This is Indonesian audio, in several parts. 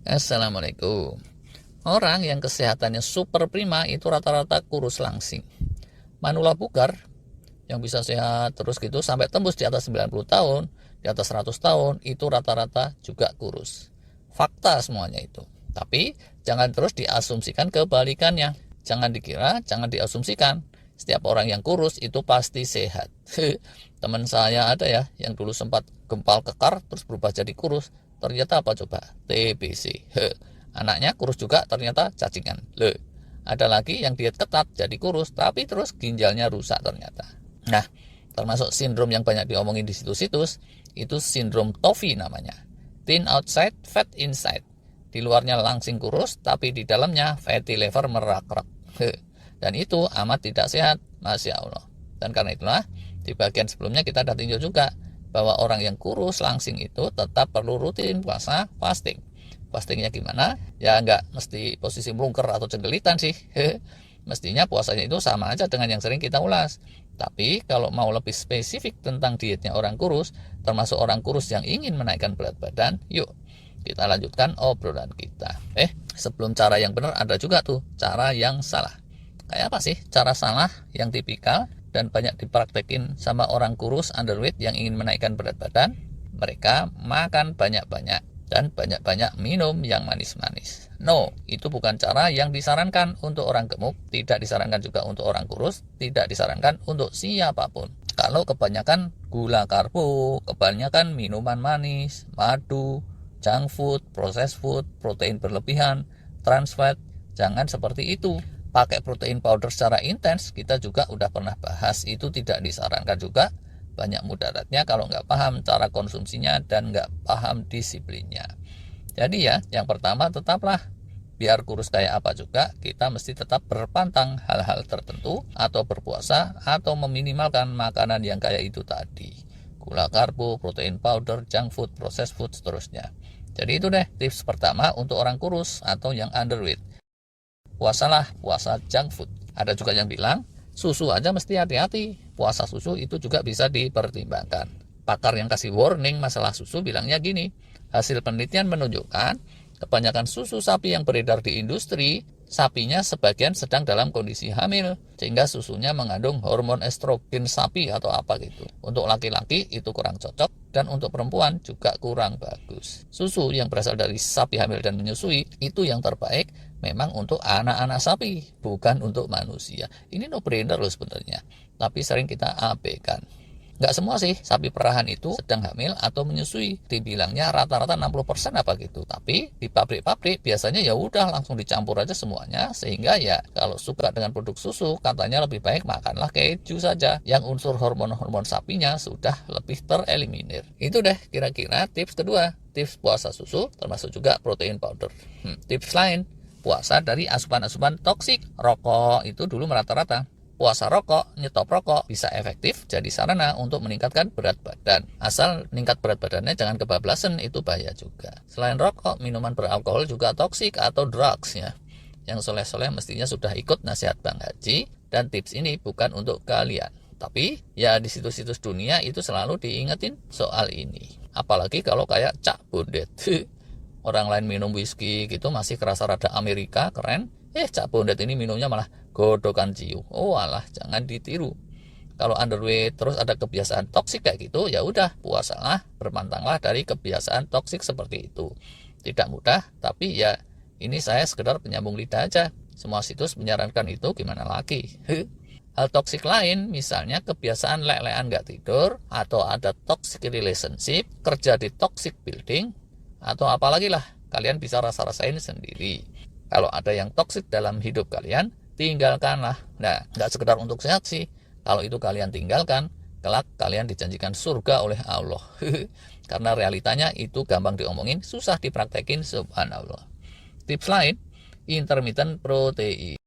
Assalamualaikum. Orang yang kesehatannya super prima itu rata-rata kurus langsing. Manula bugar yang bisa sehat terus gitu sampai tembus di atas 90 tahun, di atas 100 tahun itu rata-rata juga kurus. Fakta semuanya itu. Tapi jangan terus diasumsikan kebalikannya. Jangan diasumsikan setiap orang yang kurus itu pasti sehat. Teman saya ada ya yang dulu sempat gempal kekar terus berubah jadi kurus. Ternyata apa coba? TBC. Anaknya kurus juga ternyata cacingan. Ada lagi yang diet ketat jadi kurus tapi terus ginjalnya rusak ternyata. Nah, termasuk sindrom yang banyak diomongin di situs-situs itu sindrom TOFI namanya. Thin outside, fat inside. Di luarnya langsing kurus tapi di dalamnya fatty liver merak-rak. Dan itu amat tidak sehat, Masya Allah. Dan karena itulah di bagian sebelumnya kita sudah tinjau juga bahwa orang yang kurus langsing itu tetap perlu rutin puasa fasting. Fastingnya gimana? Ya nggak mesti posisi melungker atau cenggelitan sih. Mestinya puasanya itu sama aja dengan yang sering kita ulas. Tapi kalau mau lebih spesifik tentang dietnya orang kurus, termasuk orang kurus yang ingin menaikkan berat badan, yuk kita lanjutkan obrolan kita. Sebelum cara yang benar ada juga tuh cara yang salah. Kayak apa sih cara salah yang tipikal dan banyak dipraktekin sama orang kurus underweight yang ingin menaikkan berat badan? Mereka makan banyak-banyak dan banyak-banyak minum yang manis-manis. No, itu bukan cara yang disarankan untuk orang gemuk, tidak disarankan juga untuk orang kurus, tidak disarankan untuk siapapun. Kalau kebanyakan gula karbo, kebanyakan minuman manis, madu, junk food, processed food, protein berlebihan, trans fat, jangan seperti itu. Pakai protein powder secara intens, kita juga udah pernah bahas, itu tidak disarankan juga. Banyak mudaratnya kalau nggak paham cara konsumsinya dan nggak paham disiplinnya. Jadi ya, yang pertama tetaplah, biar kurus kayak apa juga, kita mesti tetap berpantang hal-hal tertentu, atau berpuasa, atau meminimalkan makanan yang kayak itu tadi. Gula karbo, protein powder, junk food, processed food, seterusnya. Jadi itu deh tips pertama untuk orang kurus atau yang underweight. Puasalah puasa junk food. Ada juga yang bilang susu aja mesti hati-hati. Puasa susu itu juga bisa dipertimbangkan. Pakar yang kasih warning masalah susu bilangnya gini, hasil penelitian menunjukkan kebanyakan susu sapi yang beredar di industri, sapinya sebagian sedang dalam kondisi hamil, sehingga susunya mengandung hormon estrogen sapi atau apa gitu. Untuk laki-laki itu kurang cocok, dan untuk perempuan juga kurang bagus. Susu yang berasal dari sapi hamil dan menyusui itu yang terbaik memang untuk anak-anak sapi, bukan untuk manusia. Ini no-brainer loh sebenarnya, tapi sering kita abaikan. Nggak semua sih sapi perahan itu sedang hamil atau menyusui. Dibilangnya rata-rata 60% apa gitu. Tapi di pabrik-pabrik biasanya ya udah langsung dicampur aja semuanya. Sehingga ya kalau suka dengan produk susu, katanya lebih baik makanlah keju saja. Yang unsur hormon-hormon sapinya sudah lebih tereliminir. Itu deh kira-kira tips kedua. Tips puasa susu termasuk juga protein powder. Tips lain, puasa dari asupan-asupan toksik. Rokok itu dulu rata-rata. Puasa rokok, nyetop rokok bisa efektif jadi sarana untuk meningkatkan berat badan. Asal meningkat berat badannya jangan kebablasan, itu bahaya juga. Selain rokok, minuman beralkohol juga toksik atau drugs ya. Yang soleh-soleh mestinya sudah ikut nasihat Bang Haji, dan tips ini bukan untuk kalian. Tapi ya di situs-situs dunia itu selalu diingetin soal ini. Apalagi kalau kayak Cak Bondet. Orang lain minum whisky gitu masih kerasa rada Amerika, keren. Cak Bondet ini minumnya malah godokan ciu. Oh alah, jangan ditiru. Kalau underweight terus ada kebiasaan toksik kayak gitu, ya udah puasalah, berpantanglah dari kebiasaan toksik seperti itu. Tidak mudah, tapi ya ini saya sekedar penyambung lidah aja. Semua situs menyarankan itu, gimana lagi? Hal toksik lain, misalnya kebiasaan lelehan nggak tidur, atau ada toxic relationship, kerja di toxic building, atau apalagi lah, kalian bisa rasa-rasain sendiri. Kalau ada yang toksik dalam hidup kalian, tinggalkanlah. Nah, nggak sekedar untuk sehat sih. Kalau itu kalian tinggalkan, kelak kalian dijanjikan surga oleh Allah. Karena realitanya itu gampang diomongin, susah dipraktekin, subhanallah. Tips lain, intermittent protein.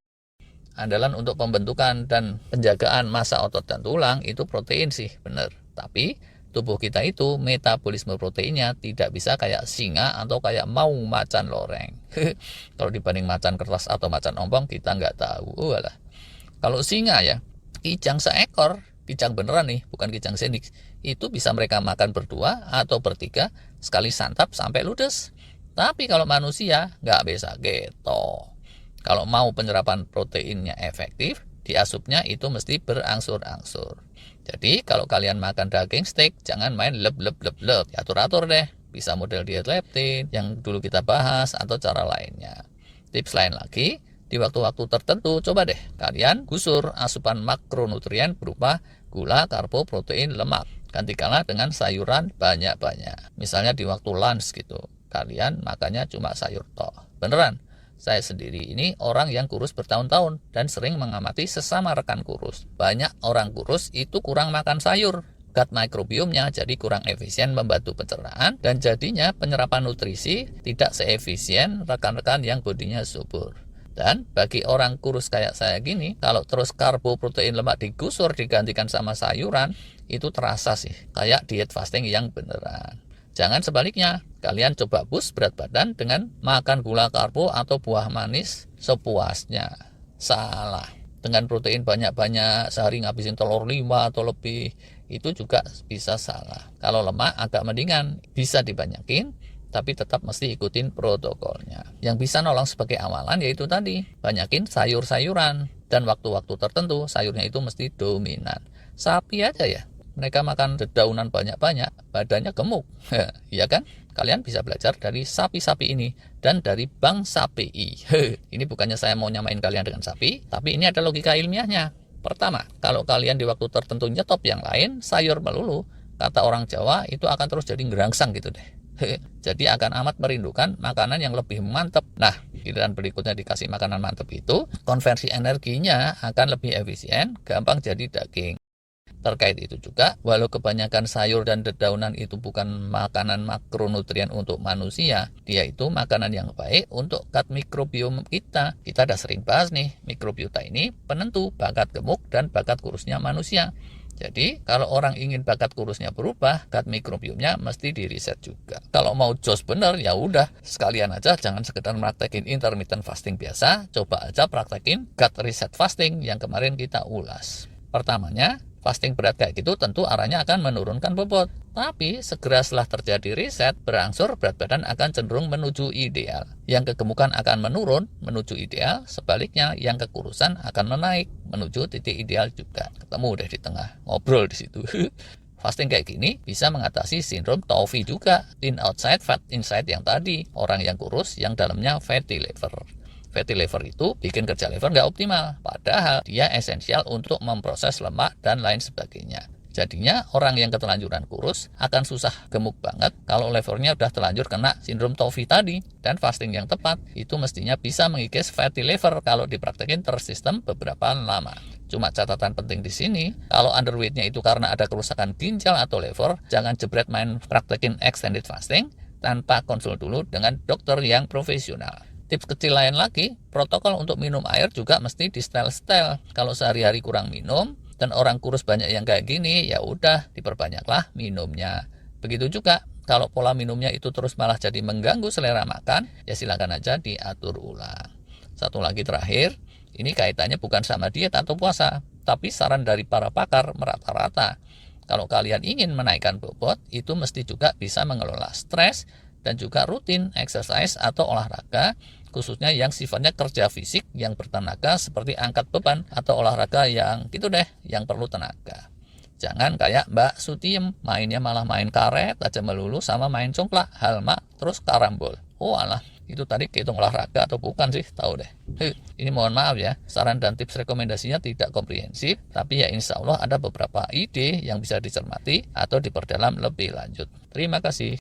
Andalan untuk pembentukan dan penjagaan massa otot dan tulang itu protein sih, bener. Tapi tubuh kita itu metabolisme proteinnya tidak bisa kayak singa atau kayak mau macan loreng. Kalau dibanding macan kertas atau macan ompong kita nggak tahu. Walah. Kalau singa ya, kijang seekor, kijang beneran nih, bukan kijang sandwich, itu bisa mereka makan berdua atau bertiga sekali santap sampai ludes. Tapi kalau manusia nggak bisa gitu. Kalau mau penyerapan proteinnya efektif, diasupnya itu mesti berangsur-angsur. Jadi kalau kalian makan daging steak, jangan main lep. Atur-atur deh. Bisa model diet leptin yang dulu kita bahas atau cara lainnya. Tips lain lagi, di waktu-waktu tertentu coba deh kalian gusur asupan makronutrien berupa gula, karbo, protein, lemak. Gantikanlah dengan sayuran banyak-banyak. Misalnya di waktu lunch gitu, kalian makannya cuma sayur toh. Beneran, saya sendiri ini orang yang kurus bertahun-tahun dan sering mengamati sesama rekan kurus. Banyak orang kurus itu kurang makan sayur. Gut microbiome-nya jadi kurang efisien membantu pencernaan dan jadinya penyerapan nutrisi tidak seefisien rekan-rekan yang bodinya subur. Dan bagi orang kurus kayak saya gini, kalau terus karbo, protein, lemak digusur digantikan sama sayuran, itu terasa sih kayak diet fasting yang beneran. Jangan sebaliknya, kalian coba boost berat badan dengan makan gula, karbo, atau buah manis sepuasnya. Salah. Dengan protein banyak-banyak, sehari ngabisin telur 5 atau lebih, itu juga bisa salah. Kalau lemak agak mendingan, bisa dibanyakin, tapi tetap mesti ikutin protokolnya. Yang bisa nolong sebagai awalan yaitu tadi, banyakin sayur-sayuran. Dan waktu-waktu tertentu, sayurnya itu mesti dominan. Sapi aja ya, mereka makan dedaunan banyak-banyak, badannya gemuk. Iya kan? Kalian bisa belajar dari sapi-sapi ini dan dari bangsa PI. Ini bukannya saya mau nyamain kalian dengan sapi, tapi ini ada logika ilmiahnya. Pertama, kalau kalian di waktu tertentu nyetop yang lain, sayur melulu, kata orang Jawa itu akan terus jadi ngerangsang gitu deh. Jadi akan amat merindukan makanan yang lebih mantap. Nah, giliran berikutnya dikasih makanan mantap itu, konversi energinya akan lebih efisien, gampang jadi daging. Terkait itu juga, walau kebanyakan sayur dan dedaunan itu bukan makanan makronutrien untuk manusia, dia itu makanan yang baik untuk gut microbiome kita. Kita udah sering bahas nih, mikrobiota ini penentu bakat gemuk dan bakat kurusnya manusia. Jadi, kalau orang ingin bakat kurusnya berubah, gut microbiome-nya mesti di-reset juga. Kalau mau jos bener, ya udah, sekalian aja jangan sekedar praktekin intermittent fasting biasa, coba aja praktekin gut reset fasting yang kemarin kita ulas. Pertamanya, fasting berat kayak gitu tentu arahnya akan menurunkan bobot. Tapi segera setelah terjadi reset, berangsur berat badan akan cenderung menuju ideal. Yang kegemukan akan menurun menuju ideal, sebaliknya yang kekurusan akan menaik menuju titik ideal juga. Ketemu deh di tengah, ngobrol di situ. Fasting kayak gini bisa mengatasi sindrom TOFI juga, thin outside, fat inside yang tadi. Orang yang kurus yang dalamnya fatty liver. Fatty liver itu bikin kerja liver nggak optimal, padahal dia esensial untuk memproses lemak dan lain sebagainya. Jadinya orang yang keterlanjuran kurus akan susah gemuk banget kalau levernya udah terlanjur kena sindrom TOFI tadi. Dan fasting yang tepat itu mestinya bisa mengikis fatty liver kalau dipraktekin tersistem beberapa lama. Cuma catatan penting di sini, kalau underweightnya itu karena ada kerusakan ginjal atau liver, jangan jebret main praktekin extended fasting tanpa konsul dulu dengan dokter yang profesional. Tips kecil lain lagi, protokol untuk minum air juga mesti di setel-setel. Kalau sehari-hari kurang minum dan orang kurus banyak yang kayak gini, ya udah diperbanyaklah minumnya. Begitu juga kalau pola minumnya itu terus malah jadi mengganggu selera makan, ya silakan aja diatur ulang. Satu lagi terakhir, ini kaitannya bukan sama diet atau puasa, tapi saran dari para pakar merata-rata. Kalau kalian ingin menaikkan bobot, itu mesti juga bisa mengelola stres dan juga rutin exercise atau olahraga, khususnya yang sifatnya kerja fisik yang bertenaga seperti angkat beban atau olahraga yang gitu deh, yang perlu tenaga. Jangan kayak Mbak Sutiem, mainnya malah main karet aja melulu sama main congklak, halma, terus karambol. Oh alah, itu tadi kehitung olahraga atau bukan sih, tahu deh. Ini mohon maaf ya, saran dan tips rekomendasinya tidak komprehensif, tapi ya insya Allah ada beberapa ide yang bisa dicermati atau diperdalam lebih lanjut. Terima kasih.